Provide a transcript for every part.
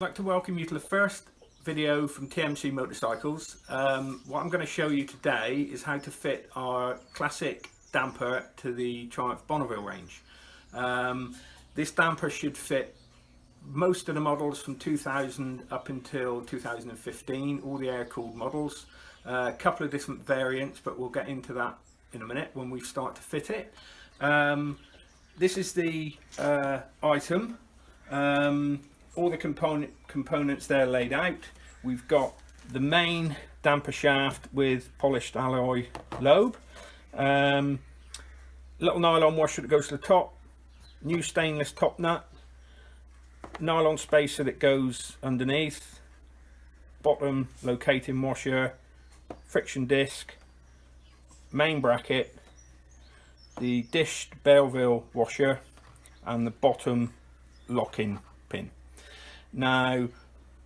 I'd like to welcome you to the first video from TMC Motorcycles. What I'm going to show you today is how to fit our classic damper to the Triumph Bonneville range. This damper should fit most of the models from 2000 up until 2015, all the air-cooled models. A couple of different variants, but we'll get into that in a minute when we start to fit it. This is the item. All the components there laid out. We've got the main damper shaft with polished alloy lobe, little nylon washer that goes to the top, new stainless top nut, nylon spacer that goes underneath, bottom locating washer, friction disc, main bracket, the dished Bonneville washer, and the bottom locking pin. Now,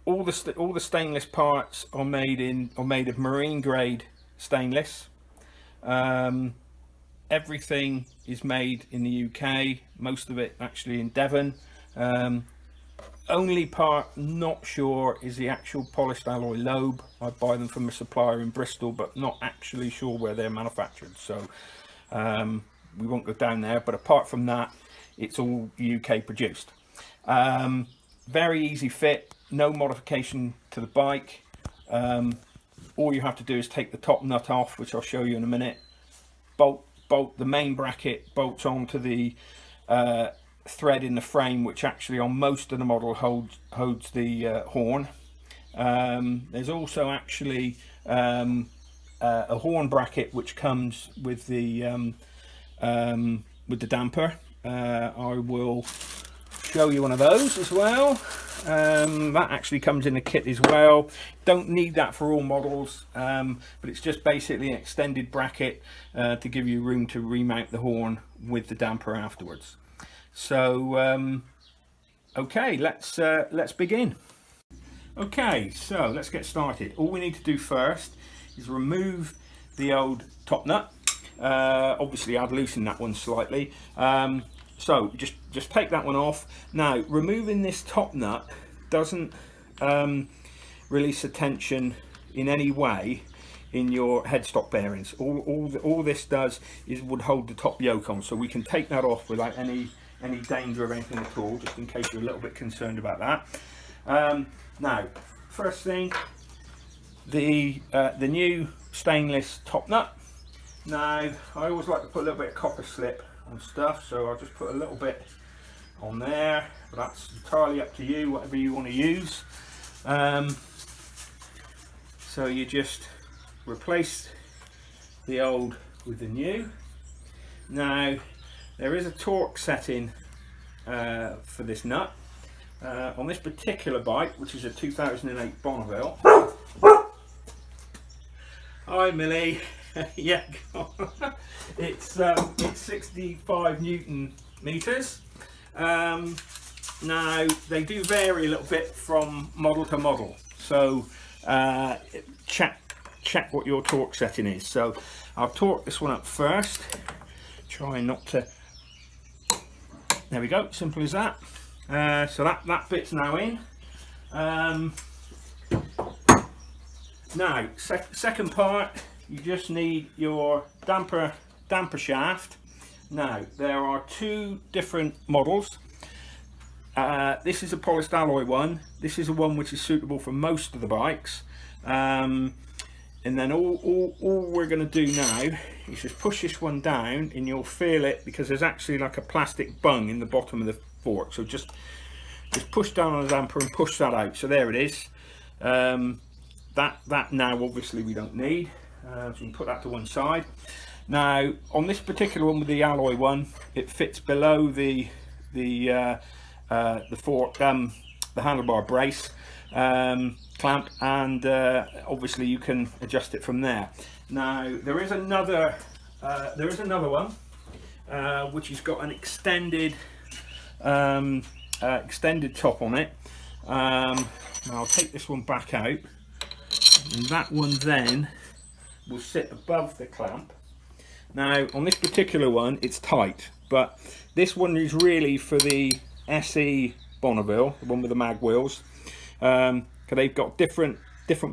all the stainless parts are made of marine grade stainless. Everything is made in the UK. Most of it actually in Devon. Only part not sure is the actual polished alloy lobe. I buy them from a supplier in Bristol, but not actually sure where they're manufactured. So we won't go down there. But apart from that, it's all UK produced. Very easy fit, no modification to the bike. All you have to do is take the top nut off, which I'll show you in a minute. Bolt the main bracket bolts onto the thread in the frame, which actually on most of the model holds the horn. There's also actually a horn bracket which comes with the damper. I will show you one of those as well. That actually comes in the kit as well. Don't need that for all models, but it's just basically an extended bracket to give you room to remount the horn with the damper afterwards. So okay, let's begin. Okay, so let's get started. All we need to do first is remove the old top nut. Obviously I'd loosen that one slightly. So just take that one off. Now, removing this top nut doesn't release the tension in any way in your headstock bearings. All this does is would hold the top yoke on, so we can take that off without any danger of anything at all, just in case you're a little bit concerned about that. Now, first thing, the new stainless top nut. Now, I always like to put a little bit of copper slip on stuff, so I'll just put a little bit on there, but that's entirely up to you, whatever you want to use. So you just replace the old with the new. Now, there is a torque setting for this nut. On this particular bike, which is a 2008 Bonneville. Hi Millie. Yeah, it's 65 Newton meters. Now they do vary a little bit from model to model, so check what your torque setting is. So I'll torque this one up first, try not to. There we go, simple as that. So that bit's now in. Now second part, you just need your damper shaft. Now, there are two different models. This is a polished alloy one. This is a one which is suitable for most of the bikes. And then all we're going to do now is just push this one down, and you'll feel it because there's actually like a plastic bung in the bottom of the fork. So just push down on the damper and push that out. So there it is. That now obviously we don't need. So you can put that to one side. Now, on this particular one with the alloy one, it fits below the fork, the handlebar brace clamp, and obviously you can adjust it from there. Now, there is another one which has got an extended top on it. Now I'll take this one back out, and that one then will sit above the clamp. Now on this particular one it's tight, but this one is really for the SE Bonneville, the one with the mag wheels. because they've got different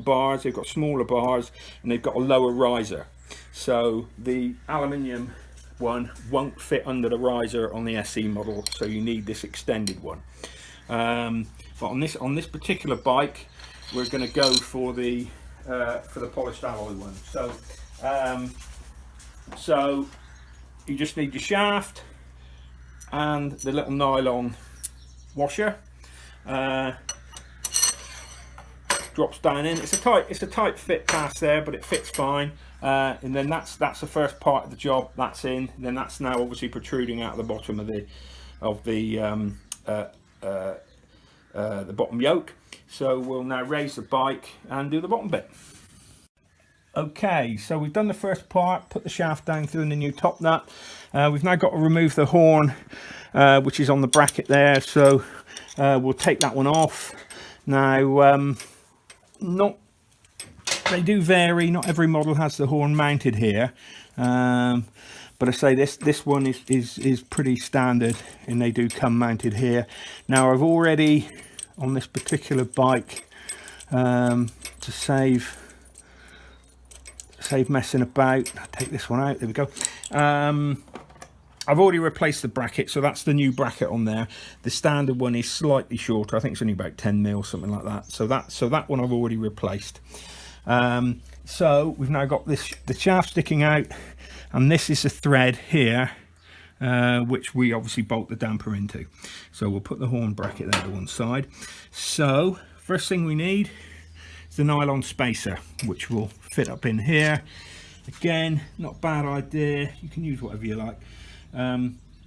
bars. They've got smaller bars and they've got a lower riser, so the aluminium one won't fit under the riser on the SE model, so you need this extended one. But on this particular bike, we're going to go for the polished alloy one. So you just need your shaft and the little nylon washer. Drops down in. It's a tight fit past there, but it fits fine. And then that's the first part of the job. That's in. And then that's now obviously protruding out of the bottom of the bottom yoke. So we'll now raise the bike and do the bottom bit. Okay, so we've done the first part, put the shaft down through the new top nut. We've now got to remove the horn, which is on the bracket there. So we'll take that one off. Now, they do vary. Not every model has the horn mounted here, but I say this one is pretty standard, and they do come mounted here. Now I've already, on this particular bike, to save messing about, I'll take this one out. There we go. I've already replaced the bracket, so that's the new bracket on there. The standard one is slightly shorter. I think it's only about 10 mil, something like that. So that one I've already replaced. So we've now got the shaft sticking out, and this is a thread here, which we obviously bolt the damper into. So we'll put the horn bracket there to one side. So first thing we need is the nylon spacer, which will fit up in here. Again, not a bad idea. You can use whatever you like.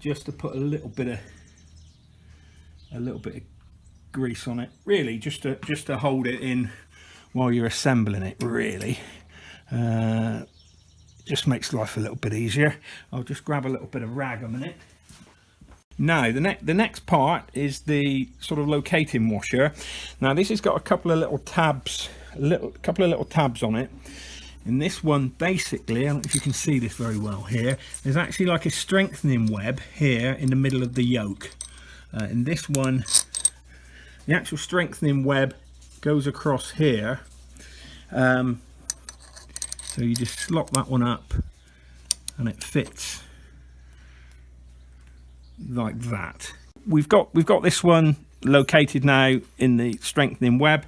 Just to put a little bit of grease on it, really, just to hold it in while you're assembling it. Really, just makes life a little bit easier. I'll just grab a little bit of rag a minute. Now the next part is the sort of locating washer. Now this has got a couple of little tabs, on it. And this one, basically, I don't know if you can see this very well here, there's actually like a strengthening web here in the middle of the yoke. And this one, the actual strengthening web goes across here. So you just slot that one up and it fits like that. We've got this one located now in the strengthening web.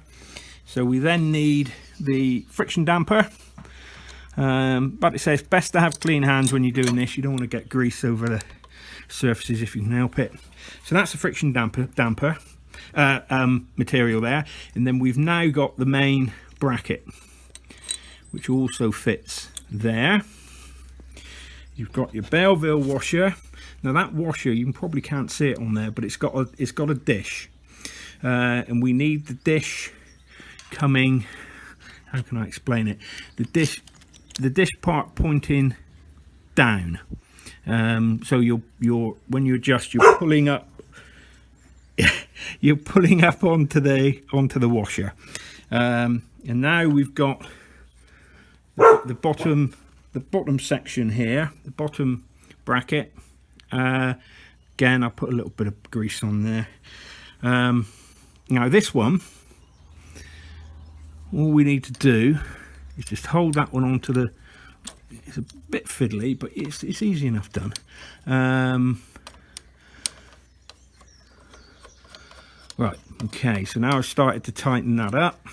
So we then need the friction damper. But it says best to have clean hands when you're doing this. You don't want to get grease over the surfaces if you can help it. So that's the friction damper material there. And then we've now got the main bracket, which also fits there. You've got your Bonneville washer. Now that washer, you probably can't see it on there, but it's got a dish, and we need the dish coming. How can I explain it? The dish part pointing down. So when you adjust, you're pulling up. You're pulling up onto the washer. And now we've got the bottom section here, the bottom bracket. Again, I put a little bit of grease on there. Now this one, all we need to do is just hold that one onto the. It's a bit fiddly, but it's easy enough done. Right, okay, so now I've started to tighten that up,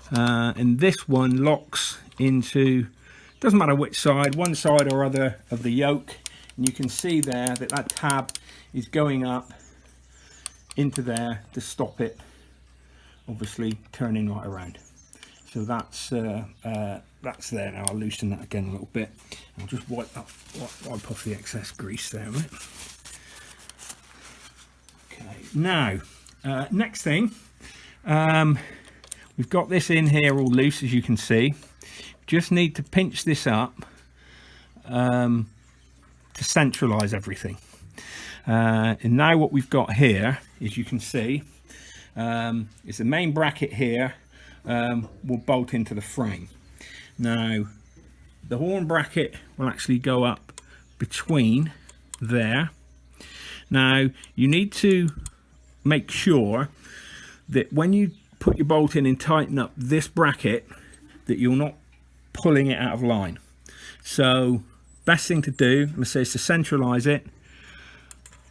and this one locks into, doesn't matter which side, one side or other of the yoke, and you can see there that tab is going up into there to stop it obviously turning right around. So that's there now. I'll loosen that again a little bit. I'll just wipe off the excess grease there a minute. Okay, now next thing, we've got this in here all loose, as you can see. Just need to pinch this up to centralize everything. And now what we've got here, as you can see, is the main bracket here. Will bolt into the frame. Now the horn bracket will actually go up between there. Now you need to make sure that when you put your bolt in and tighten up this bracket, that you're not pulling it out of line. So best thing to do, I'm going to say, is to centralize it,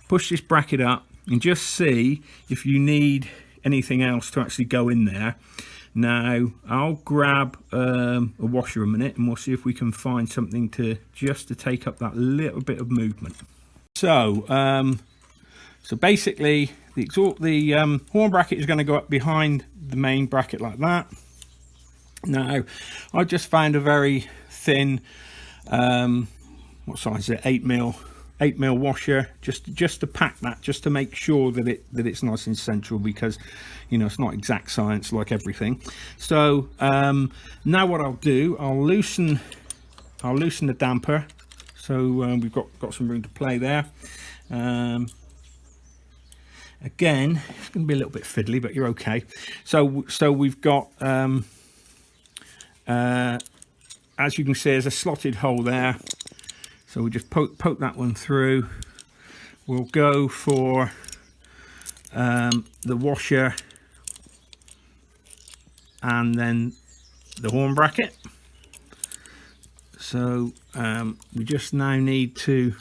push this bracket up, and just see if you need anything else to actually go in there. Now I'll grab a washer a minute, and we'll see if we can find something to just to take up that little bit of movement. So so basically the horn bracket is going to go up behind the main bracket like that. Now I just found a very thin what size is it, 8mm washer, just to pack that, just to make sure that it's nice and central, because you know it's not exact science like everything. So now what I'll do, I'll loosen the damper, so we've got some room to play there. Again, it's going to be a little bit fiddly, but you're okay. So we've got as you can see, there's a slotted hole there. So we just poke that one through. We'll go for the washer and then the horn bracket. So we just now need to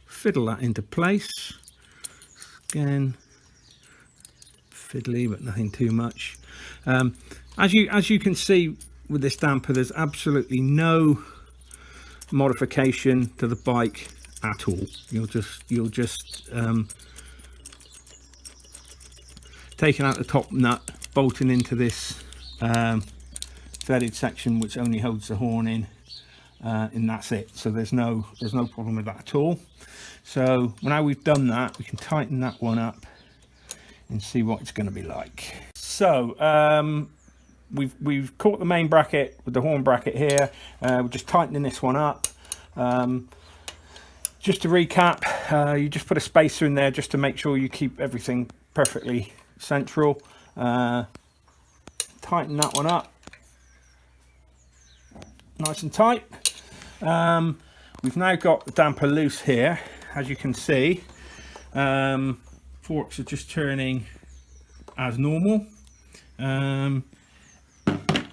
fiddle that into place. Again, fiddly, but nothing too much. As you can see with this damper, there's absolutely no modification to the bike at all. You'll just taking out the top nut, bolting into this threaded section which only holds the horn in, and that's it. So there's no problem with that at all. So now we've done that, we can tighten that one up and see what it's going to be like. So we've caught the main bracket with the horn bracket here. We're just tightening this one up. Just to recap, you just put a spacer in there just to make sure you keep everything perfectly central. Tighten that one up nice and tight. We've now got the damper loose here. As you can see, forks are just turning as normal.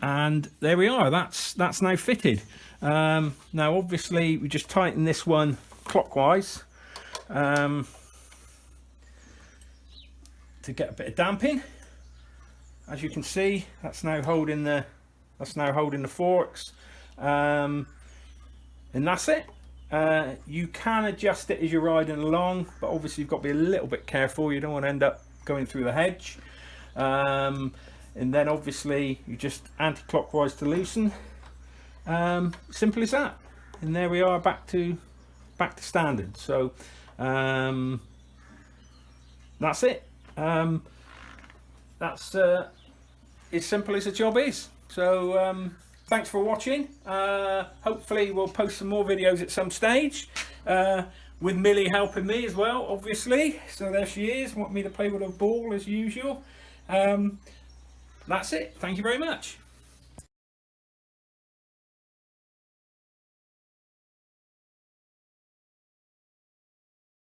And there we are, that's now fitted. Now obviously we just tighten this one clockwise to get a bit of damping. As you can see, that's now holding the forks, and that's it. You can adjust it as you're riding along, but obviously you've got to be a little bit careful. You don't want to end up going through the hedge. And then obviously you just anti-clockwise to loosen. Simple as that. And there we are, back to standard. So that's it. That's as simple as the job is. So thanks for watching. Hopefully we'll post some more videos at some stage, with Millie helping me as well, obviously. So there she is, wanting me to play with a ball as usual. That's it. Thank you very much.